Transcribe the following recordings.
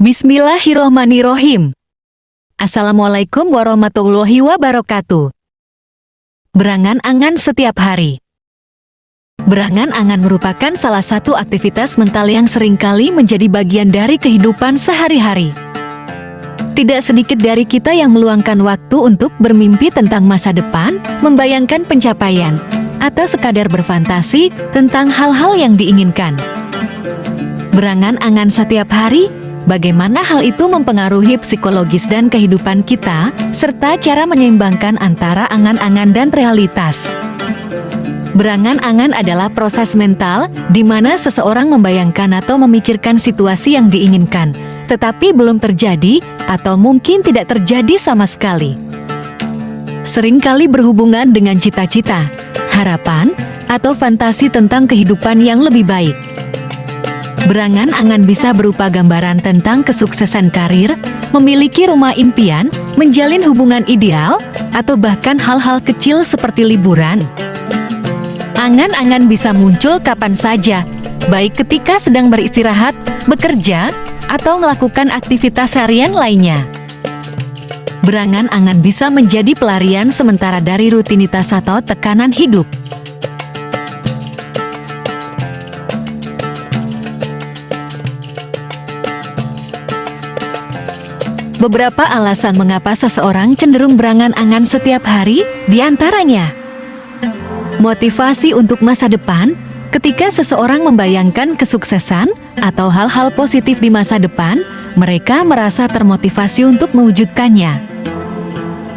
Bismillahirrohmanirrohim. Assalamualaikum warahmatullahi wabarakatuh. Berangan-angan setiap hari. Berangan-angan merupakan salah satu aktivitas mental yang seringkali menjadi bagian dari kehidupan sehari-hari. Tidak sedikit dari kita yang meluangkan waktu untuk bermimpi tentang masa depan, membayangkan pencapaian, atau sekadar berfantasi tentang hal-hal yang diinginkan. Berangan-angan setiap hari. Bagaimana hal itu mempengaruhi psikologis dan kehidupan kita, serta cara menyeimbangkan antara angan-angan dan realitas. Berangan-angan adalah proses mental di mana seseorang membayangkan atau memikirkan situasi yang diinginkan, tetapi belum terjadi atau mungkin tidak terjadi sama sekali. Seringkali berhubungan dengan cita-cita, harapan, atau fantasi tentang kehidupan yang lebih baik. Berangan-angan bisa berupa gambaran tentang kesuksesan karir, memiliki rumah impian, menjalin hubungan ideal, atau bahkan hal-hal kecil seperti liburan. Angan-angan bisa muncul kapan saja, baik ketika sedang beristirahat, bekerja, atau melakukan aktivitas harian lainnya. Berangan-angan bisa menjadi pelarian sementara dari rutinitas atau tekanan hidup. Beberapa alasan mengapa seseorang cenderung berangan-angan setiap hari, diantaranya motivasi untuk masa depan. Ketika seseorang membayangkan kesuksesan atau hal-hal positif di masa depan, mereka merasa termotivasi untuk mewujudkannya.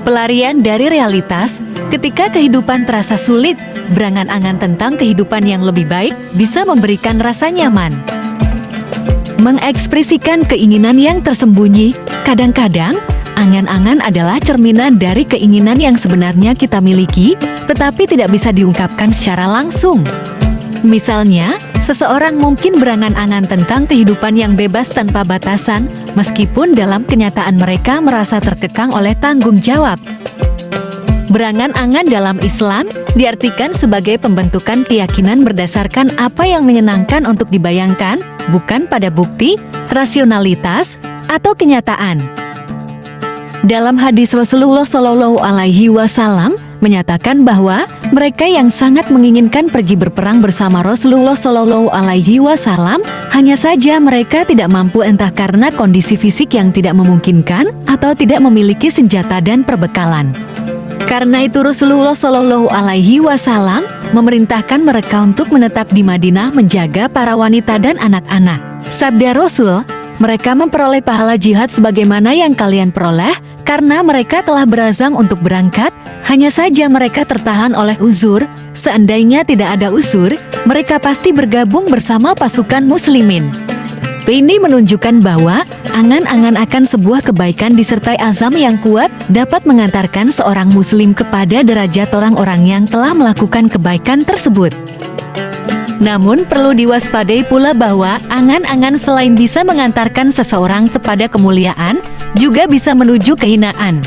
Pelarian dari realitas. Ketika kehidupan terasa sulit, berangan-angan tentang kehidupan yang lebih baik bisa memberikan rasa nyaman. Mengekspresikan keinginan yang tersembunyi. Kadang-kadang, angan-angan adalah cerminan dari keinginan yang sebenarnya kita miliki, tetapi tidak bisa diungkapkan secara langsung. Misalnya, seseorang mungkin berangan-angan tentang kehidupan yang bebas tanpa batasan, meskipun dalam kenyataan mereka merasa terkekang oleh tanggung jawab. Berangan-angan dalam Islam diartikan sebagai pembentukan keyakinan berdasarkan apa yang menyenangkan untuk dibayangkan, bukan pada bukti, rasionalitas, atau kenyataan. Dalam hadis Rasulullah Shallallahu Alaihi Wasallam menyatakan bahwa mereka yang sangat menginginkan pergi berperang bersama Rasulullah Shallallahu Alaihi Wasallam, hanya saja mereka tidak mampu entah karena kondisi fisik yang tidak memungkinkan atau tidak memiliki senjata dan perbekalan. Karena itu Rasulullah Shallallahu Alaihi Wasallam memerintahkan mereka untuk menetap di Madinah menjaga para wanita dan anak-anak. Sabda Rasul, mereka memperoleh pahala jihad sebagaimana yang kalian peroleh, karena mereka telah berazam untuk berangkat, hanya saja mereka tertahan oleh uzur. Seandainya tidak ada uzur, mereka pasti bergabung bersama pasukan muslimin. Ini menunjukkan bahwa angan-angan akan sebuah kebaikan disertai azam yang kuat dapat mengantarkan seorang muslim kepada derajat orang-orang yang telah melakukan kebaikan tersebut. Namun perlu diwaspadai pula bahwa angan-angan selain bisa mengantarkan seseorang kepada kemuliaan, juga bisa menuju kehinaan.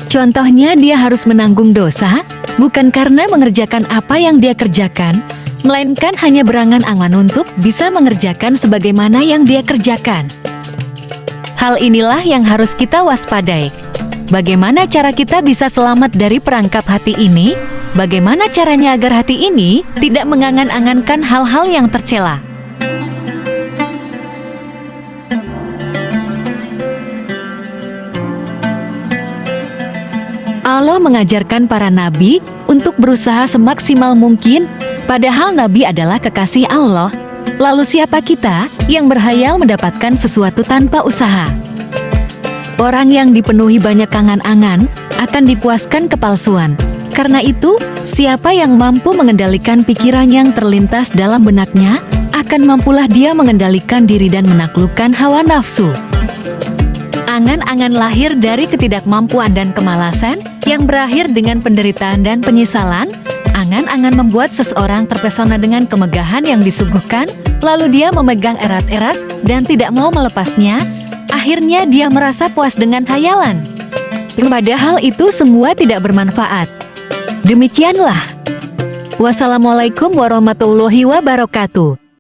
Contohnya dia harus menanggung dosa, bukan karena mengerjakan apa yang dia kerjakan, melainkan hanya berangan-angan untuk bisa mengerjakan sebagaimana yang dia kerjakan. Hal inilah yang harus kita waspadai. Bagaimana cara kita bisa selamat dari perangkap hati ini? Bagaimana caranya agar hati ini tidak mengangan-angankan hal-hal yang tercela? Allah mengajarkan para nabi untuk berusaha semaksimal mungkin, padahal nabi adalah kekasih Allah. Lalu siapa kita yang berhayal mendapatkan sesuatu tanpa usaha? Orang yang dipenuhi banyak angan-angan akan dipuaskan kepalsuan. Karena itu, siapa yang mampu mengendalikan pikiran yang terlintas dalam benaknya, akan mampulah dia mengendalikan diri dan menaklukkan hawa nafsu. Angan-angan lahir dari ketidakmampuan dan kemalasan, yang berakhir dengan penderitaan dan penyesalan. Angan-angan membuat seseorang terpesona dengan kemegahan yang disuguhkan, lalu dia memegang erat-erat dan tidak mau melepasnya. Akhirnya dia merasa puas dengan khayalan. Padahal itu semua tidak bermanfaat. Demikianlah. Wassalamualaikum warahmatullahi wabarakatuh.